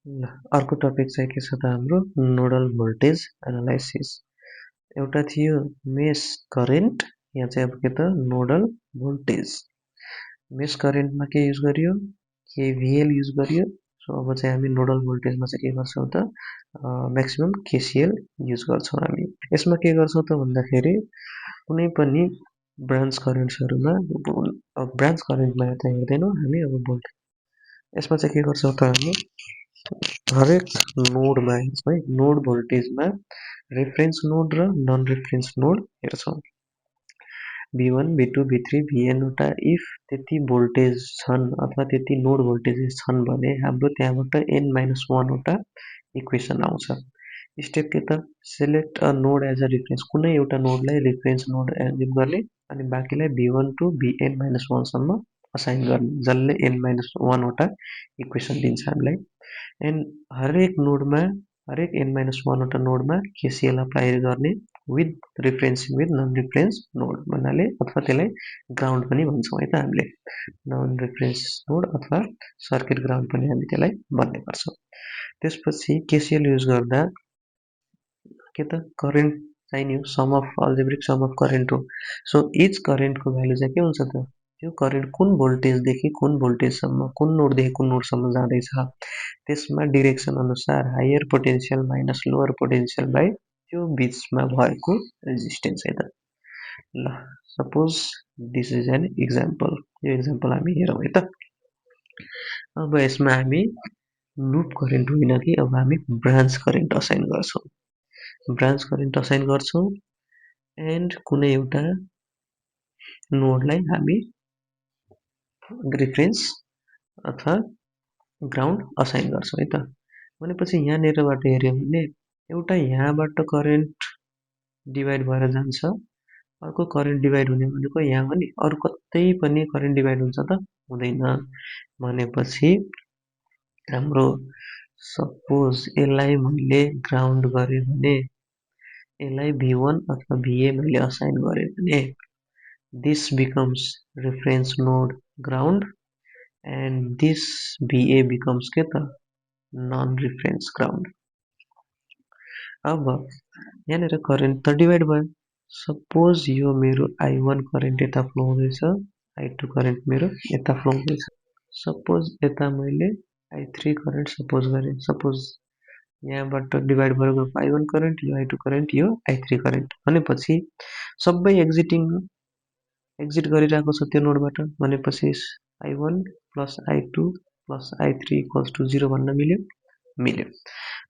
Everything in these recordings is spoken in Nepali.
ल अर्को टपिक चाहिँ के छ त हाम्रो नोडल भोल्टेज एनालाइसिस। एउटा थियो मेस करेन्ट, यहाँ चाहिँ अब के त नोडल भोल्टेज। मेस करेन्टमा के युज गरियो, केभिएल युज गरियो। सो अब चाहिँ हामी नोडल भोल्टेजमा चाहिँ के गर्छौँ त म्याक्सिमम केसिएल युज गर्छौँ हामी। यसमा के गर्छौँ त भन्दाखेरि कुनै पनि ब्रान्च करेन्ट्सहरूमा ब्रान्च करेन्टमा त हेर्दैनौँ हामी, अब भोल्टेज यसमा चाहिँ के गर्छौँ त हामी हरेक नोडमा है, नोड भोल्टेजमा रेफरेन्स नोड र नन रेफरेन्स नोड हेर्छौँ। V1, V2, V3, Vn वटा इफ त्यति भोल्टेज छन् अथवा त्यति नोड भोल्टेजेस छन् भने हाम्रो त्यहाँबाट n-1 वटा इक्वेसन आउँछ। स्टेप के त select a node as a reference, कुनै एउटा नोडलाई रेफरेन्स नोड एज्युम गर्ने अनि बाँकीलाई V1 टु Vn-1 सम्म असाइन गर्ने, जसले n-1 वटा इक्वेसन दिन्छ हामीलाई। एन्ड हरेक नोडमा हरेक n-1 वटा नोडमा केसिएल अप्लाई गर्ने with referencing with non reference node भन्नाले, अथवा त्यसलाई ग्राउन्ड पनि भन्छौँ है त हामीले। नन रिफरेन्स नोड अथवा सर्किट ग्राउन्ड पनि हामी त्यसलाई भन्ने गर्छौँ। त्यसपछि केसिएल युज गर्दा के त करेन्ट चाहिने हो, sum of algebraic sum of current हो। सो इच करेन्टको भ्यालु चाहिँ के हुन्छ त, त्यो करेन्ट कुन भोल्टेजदेखि कुन भोल्टेजसम्म, कुन नोडदेखि कुन नोडसम्म जाँदैछ, त्यसमा डिरेक्सन अनुसार higher potential minus lower potential by त्यो बिचमा भएको रेजिस्टेन्स है त। ल suppose this is an example, यो इक्जाम्पल हामी हेरौँ है त। अब यसमा हामी लुप करेन्ट होइन कि अब हामी ब्रान्च करेन्ट असाइन गर्छौँ। ब्रान्च करेन्ट असाइन गर्छौँ एन्ड कुनै एउटा नोडलाई हामी रिफरेन्स अथवा ग्राउन्ड असाइन गर्छौँ है त। भनेपछि यहाँनिरबाट हेऱ्यो भने एउटा यहाँबाट करेन्ट डिभाइड भएर जान्छ, अर्को करेन्ट डिभाइड हुने भनेको यहाँ हो नि, अरू कतै पनि करेन्ट डिभाइड हुन्छ त हुँदैन। भनेपछि हाम्रो सपोज यसलाई मैले ग्राउन्ड गरेँ भने, यसलाई V1 अथवा VA मैले असाइन गरेँ भने this becomes reference node ground and this VA becomes के त non-reference ground। अब यहाँनिर करेन्ट त डिभाइड भयो। सपोज यो मेरो I1 करेन्ट यता फ्लो हुँदैछ, I2 करेन्ट मेरो यता फ्लो हुँदैछ। सपोज यता मैले I3 करेन्ट सपोज गरेँ, सपोज यहाँबाट डिभाइड भएर गएको I1 करेन्ट, यो I2 करेन्ट, यो I3 करेन्ट। भनेपछि सबै एक्जिट गरिरहेको छ त्यो नोडबाट, भनेपछि I1 plus I2 plus I3 equals to 0 भन्न मिल्यो।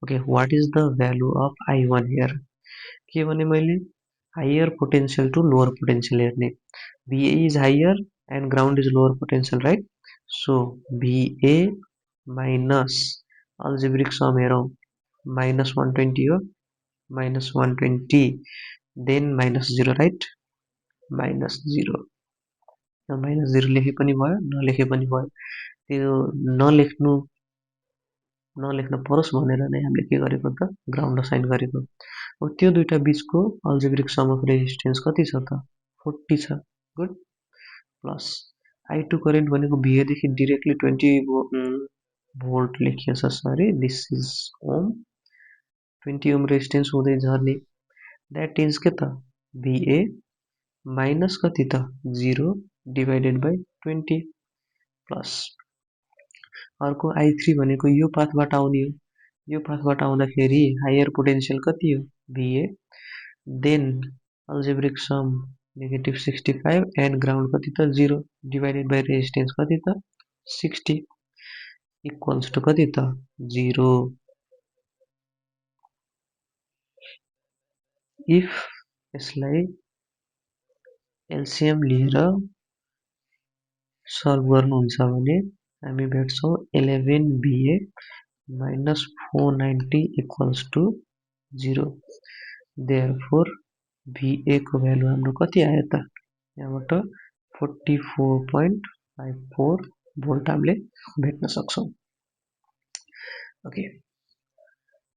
Okay, what is the value of I1 here? के भने मैले higher potential to lower potential हेर्ने। VA is higher and ground is lower potential, right? So VA minus algebraic sum हेरौँ, माइनस 120 हो, minus 120 then minus 0, right? Minus 0, minus 0 लेखे पनि भयो, नलेखे पनि भयो। त्यो नलेख्न परोस् भनेर नै हामीले के गरेको त ग्राउन्ड असाइन गरेको। अब त्यो दुईटा बिचको अल्जेब्रिक सम अफ रेजिस्टेन्स कति छ त 40 छ। गुड। प्लस I2 करेन्ट भनेको VA देखि डिरेक्टली 20 भोल्ट लेखिएछ, sorry this is ohm, 20 ohm resistance हुँदै झर्ने, द्याट इज के त VA माइनस कति त 0 डिभाइडेड बाई 20 प्लस अर्को I3 भनेको यो पाथबाट आउने हो, यो पाथबाट आउँदाखेरि हायर पोटेन्सियल कति हो VA, then algebraic sum negative 65 and ground कति त 0 डिभाइडेड बाई रेजिस्टेन्स कति त 60 इक्वल्स टु कति त 0। इफ यसलाई एलसिएम लिएर सल्भ गर्नुहुन्छ भने हामी भेट्छौँ 11 VA minus 490 equals to 0। Therefore VA को भ्यालु हाम्रो कति आयो त, यहाँबाट 44.54 भोल्ट हामीले भेट्न सक्छौँ। ओके,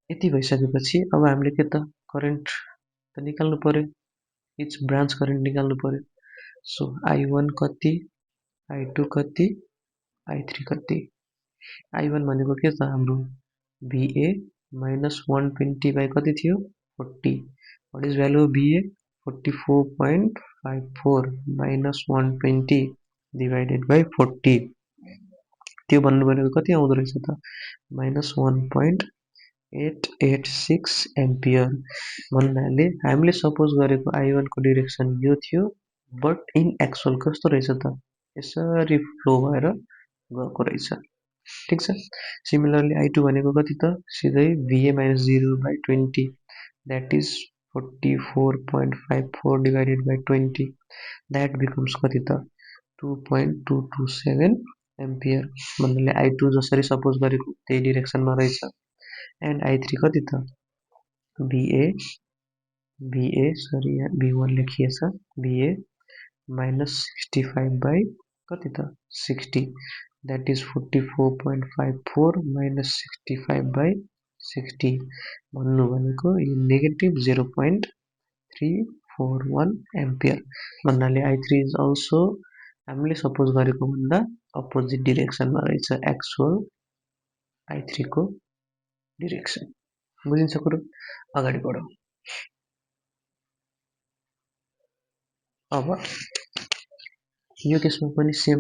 यति भइसकेपछि अब हामीले के त करेन्ट त निकाल्नु पर्यो, इच ब्रान्च करेन्ट निकाल्नु पर्यो। सो I1 कति, I2 कति, I3 कति। I1 भनेको के त हाम्रो VA minus 120 by कति थियो 40. What is value of VA? 44.54 minus 120 divided by 40. त्यो भन्नु भनेको कति आउँदो रहेछ त minus 1.886 एम्पियर भन्नाले हामीले सपोज गरेको I1 को डिरेक्सन यो थियो बट इन एक्चुअल कस्तो रहेछ त यसरी फ्लो भएर गएको रहेछ ठीक छ सिमिलरली I2 भनेको कति त सिधै VA minus 0/20 that is 44.54 divided by 20 that becomes कति त 2.227 एम्पियर भन्नाले I2 जसरी सपोज गरेको त्यही डिरेक्सनमा रहेछ एन्ड I3 कति त sorry यहाँ V1 लेखिएछ VA minus 65 by कति त 60 that is 44.54 minus 65 by 60 भन्नु भनेको यो negative 0.341 एम्पियर भन्नाले I3 is also हामीले सपोज गरेको भन्दा अपोजिट डिरेक्सनमा रहेछ एक्चुअल I3 को डिरेक्सन बुझिन्छ कुरो अगाडि बढौं अब यो केसमा पनि सेम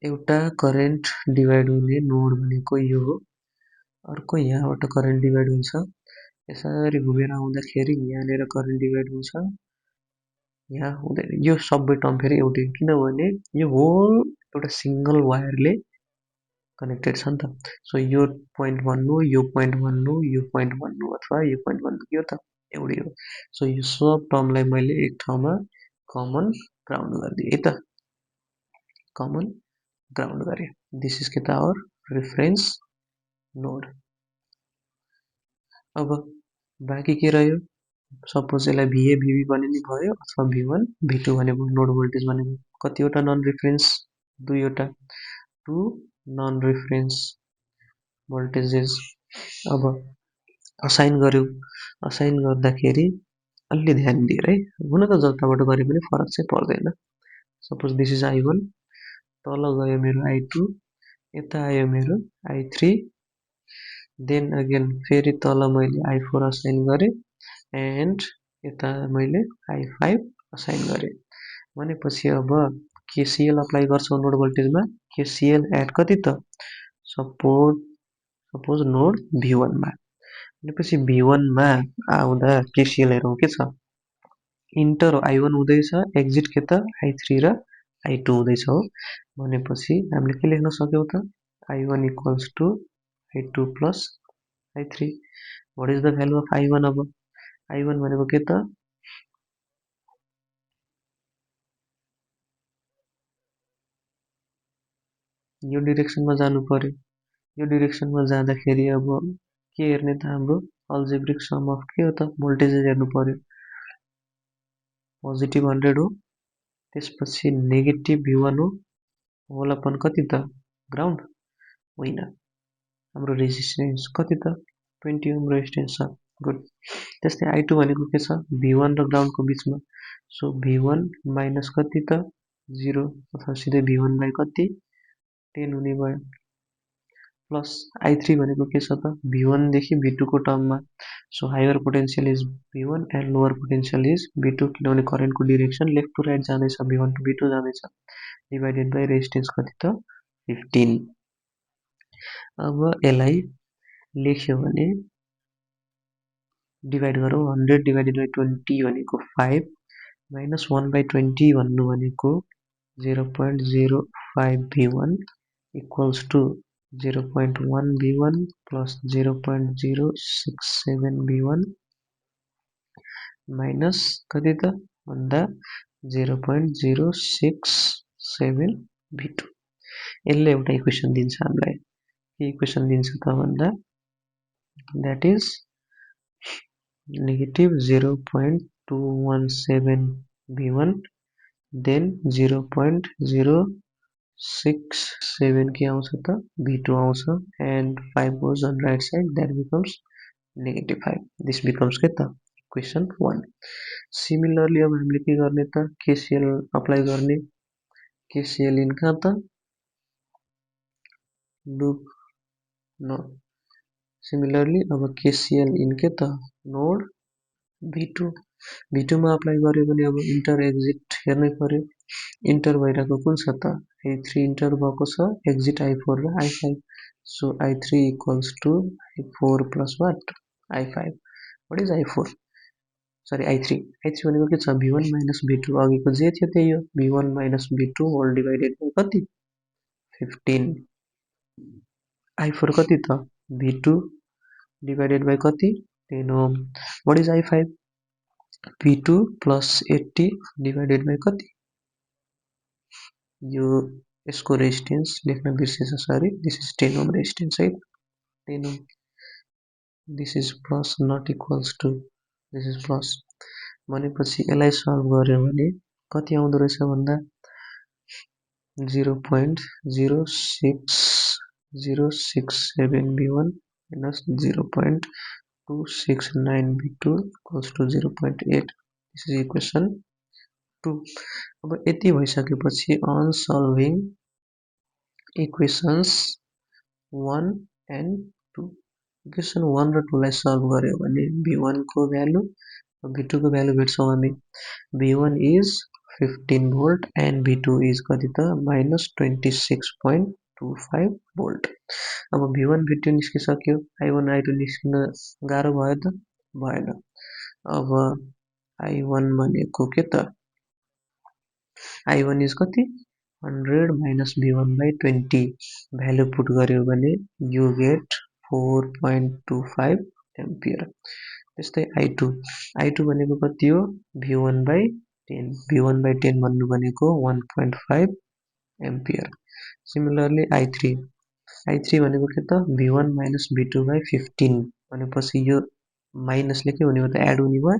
एउटा करेन्ट डिवाइड हुने नोड भनेको यो हो अर्को यहाँबाट करेन्ट डिवाइड हुन्छ यसरी घुमेर आउँदाखेरि यहाँनेर करेन्ट डिवाइड हुन्छ यहाँ हुँदैन यो सबै टर्म फेरि एउटै किनभने यो होल एउटा सिंगल वायरले कनेक्टेड छ नि त सो यो पोइन्ट भन्नु यो पोइन्ट भन्नु यो पोइन्ट भन्नु अथवा यो पोइन्ट भन्नु यो त एउटै हो सो यो सब टर्मलाई मैले एक ठाउँमा कमन ग्राउन्ड गरिदिए त कमन ग्राउन्ड गरे दिस इज के त आवर रेफरेन्स नोड अब बाँकी के रह्यो सपोज यसलाई VA VB भने नि भयो अथवा V1 V2 भने नोड भोल्टेज भने कतिवटा नन रेफरेन्स दुईवटा टु नन रेफरेन्स भोल्टेजेस अब असाइन गर्यो असाइन गर्दाखेरि अलि ध्यान दिएर है हुन त जताबाट गरे पनि फरक चाहिँ पर्दैन सपोज दिस इज I1 तल गयो मेरो I2 यता आयो मेरो I3 देन अगेन फेरि तल मैले I4 असाइन गरे एन्ड यता मैले I5 असाइन गरे भनेपछि अब KCL अप्लाई गर्छौ नोड भोल्टेजमा KCL एट कति त सपोज नोड V1 मा भनेपछि V1 मा आउँदा KCL हेरौं के छ इन्टर I1 हुँदैछ एक्जिट के त I3 र I2 हुँदैछ हो भनेपछि हामीले के लेख्न सक्यौ त I1 equals to I2 plus I3 what is the value of I1 अब I1 भनेको के त यो डिरेक्सनमा जानु पर्यो यो डिरेक्सनमा जाँदाखेरि अब के हेर्ने त हाम्रो अल्जेब्रिक सम अफ के हो त भोल्टेजेस हेर्नु पर्यो पोजिटिभ 100 हो त्यसपछि नेगेटिभ V1 हो होल अपन कति त ग्राउन्ड होइन हाम्रो रेजिस्टेन्स कति त 20 ओम रेजिस्टेन्स छ गुड त्यस्तै I2 भनेको के छ V1 र ग्राउन्डको बीचमा सो V1 माइनस कति त 0 अथवा सिधै V1 बाइ कति 10 हुने भयो प्लस I3 भनेको के छ त V1 देखि V2 को टर्ममा so higher potential is V1 and lower potential is V2 किनभने करेन्टको डिरेक्सन लेफ्ट टु राइट जाँदैछ V1 टु V2 जाँदैछ डिवाइडेड बाइ रेजिस्टेन्स कति त 15 अब यसलाई लेख्यो भने डिवाइड गरौँ 100 डिवाइडेड बाइ 20 भनेको 5 माइनस 1/20 भन्नु भनेको 0.05 V1 equals to 0.1 V1 plus 0.067 V1 minus कति त भन्दा 0.067 V2 यसले एउटा इक्वेसन दिन्छ हामीलाई के इक्वेसन दिन्छ त भन्दा that is negative 0.217 V1 then 0.067 के आउँछ त V2 आउँछ and 5 goes on right side that becomes negative 5 this becomes के त इक्वेसन 1 सिमिलरली अब हामीले के गर्ने त KCL अप्लाई गर्ने KCL इन कहाँ त लुप सिमिलरली अब केसिएल इन के त नोड V2 V2 मा अप्लाई गर्यो भने अब इन्टर एक्जिट हेर्नै पर्यो। इन्टर भइरहेको कुन छ त I3 इन्टर भएको छ, एक्जिट I4 र I5। So I3 equals to I4 plus what I5। What is I4? Sorry I3 भनेको के छ V1 माइनस V2 अघिको जे थियो त्यही हो V1 minus V2 whole divided by कति 15। I4 कति त V2 डिभाइडेड बाइ कति 10 ohm. What is I5? V2 plus 80 divided by कति यो यसको रेजिस्टेन्स लेख्न बिर्सेछ sorry this is 10 ohm resistance है 10 ohm. This is plus not equals to this is plus भनेपछि यसलाई सल्भ गर्यो भने कति आउँदो रहेछ भन्दा 0.0607 V1 minus 0.269 V2 equals to 0.8। This is equation 2। अब यति भइसकेपछि on solving equations 1 and 2 equation 1 र 2 लाई सल्भ गर्यो भने V1 को भ्यालु V2 को भ्यालु भेट्छौं हामी। V1 is 15 volt and V2 is कति त -26.25 volt। अब V1 V2 निस्किसक्यो I1 I2 निस्किन गाह्रो भयो त भएन। अब I1 भनेको के त I1 is कति 100 minus V1 by 20 value put गर्यो भने you get 4.25 एम्पियर। त्यस्तै I2 भनेको कति हो V1 by 10 V1 by 10 भन्नु भनेको 1.5 एम्पियर। सिमिलरली I3 भनेको के त V1 minus V2 by 15 भनेपछि यो माइनसले के हुने हो त एड हुने भयो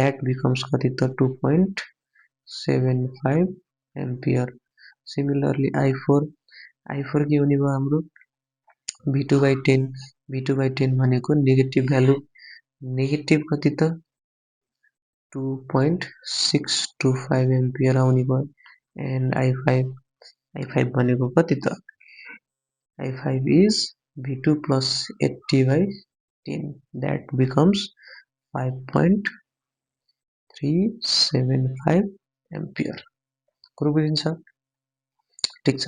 दैट बिकम्स कति त 2.75 एम्पियर। सिमिलरली I4 के हुने भयो हाम्रो V2 by 10 भनेको नेगेटिभ भ्यालु नेगेटिभ कति त 2.625 एम्पियर आउने भयो एन्ड I5 भनेको कति त I5 is V2 plus 80 by 10 that becomes 5.375 ampere. कुरो बुझिन्छ? ठीक छ।